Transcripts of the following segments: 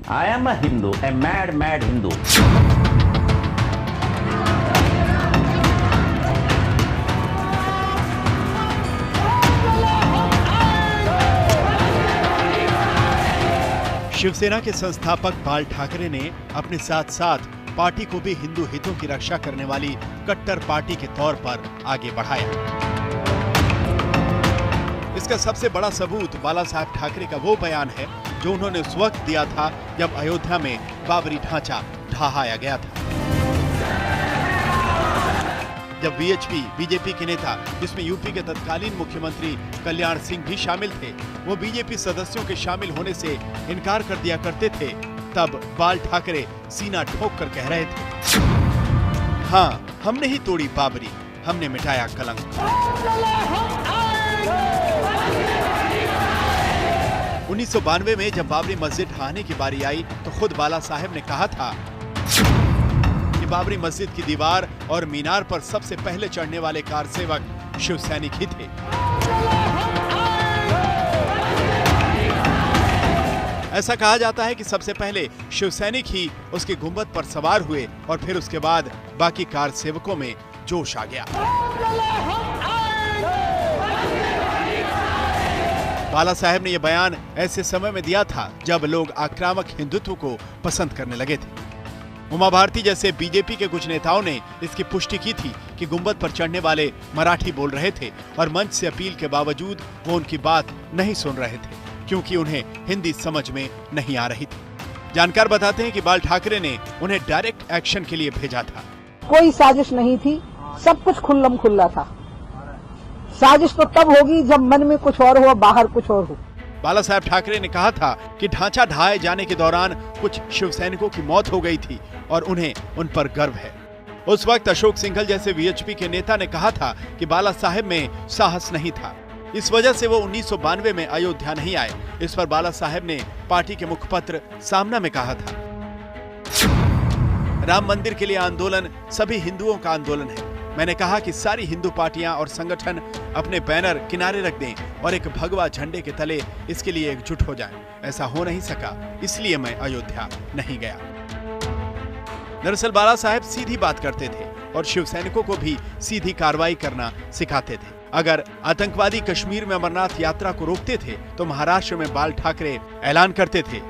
I am a Hindu, a mad Hindu. Shiv Sena के संस्थापक बाल ठाकरे ने अपने साथ साथ पार्टी को भी हिंदू हितों की रक्षा करने वाली कट्टर पार्टी के तौर पर आगे बढ़ाया। इसका सबसे बड़ा सबूत बाला साहब ठाकरे का वो बयान है जो उन्होंने उस वक्त दिया था जब अयोध्या में बाबरी ढांचा ढहाया गया था। जब वीएचपी बीजेपी के नेता, जिसमें यूपी के तत्कालीन मुख्यमंत्री कल्याण सिंह भी शामिल थे, वो बीजेपी सदस्यों के शामिल होने से इनकार कर दिया करते थे, तब बाल ठाकरे सीना ठोक कर कह रहे थे, हाँ, हमने ही तोड़ी बाबरी, हमने मिटाया कलंक। 1992 में जब बाबरी मस्जिद ढहाने की बारी आई तो खुद बाला साहब ने कहा था कि बाबरी मस्जिद की दीवार और मीनार पर सबसे पहले चढ़ने वाले कार सेवक शिव सैनिक ही थे। ऐसा कहा जाता है कि सबसे पहले शिव सैनिक ही उसके गुंबद पर सवार हुए और फिर उसके बाद बाकी कार सेवकों में जोश आ गया। बाला साहब ने यह बयान ऐसे समय में दिया था जब लोग आक्रामक हिंदुत्व को पसंद करने लगे थे। उमा भारती जैसे बीजेपी के कुछ नेताओं ने इसकी पुष्टि की थी कि गुंबद पर चढ़ने वाले मराठी बोल रहे थे और मंच से अपील के बावजूद वो उनकी बात नहीं सुन रहे थे क्योंकि उन्हें हिंदी समझ में नहीं आ रही थी। जानकार बताते हैं कि बाल ठाकरे ने उन्हें डायरेक्ट एक्शन के लिए भेजा था। कोई साजिश नहीं थी, सब कुछ खुल्लम खुल्ला था। साजिश तो तब होगी जब मन में कुछ और हो, बाहर कुछ और हो। बाला साहब ठाकरे ने कहा था कि ढांचा ढहाए जाने के दौरान कुछ शिव सैनिकों की मौत हो गई थी और उन्हें उन पर गर्व है। उस वक्त अशोक सिंघल जैसे वीएचपी के नेता ने कहा था कि बाला साहब में साहस नहीं था, इस वजह से वो 1992 में अयोध्या नहीं आए। इस पर बाला साहब ने पार्टी के मुखपत्र सामना में कहा था, राम मंदिर के लिए आंदोलन सभी हिंदुओं का आंदोलन है। मैंने कहा कि सारी हिंदू पार्टियां और संगठन अपने बैनर किनारे रख दें और एक भगवा झंडे के तले इसके लिए एकजुट हो जाएं। ऐसा हो नहीं सका, इसलिए मैं अयोध्या नहीं गया। दरअसल बाला साहब सीधी बात करते थे और शिव सैनिकों को भी सीधी कार्रवाई करना सिखाते थे। अगर आतंकवादी कश्मीर में अमरनाथ यात्रा को रोकते थे तो महाराष्ट्र में बाल ठाकरे ऐलान करते थे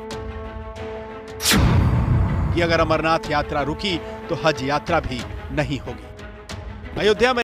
कि अगर अमरनाथ यात्रा रुकी तो हज यात्रा भी नहीं होगी। अयोध्या में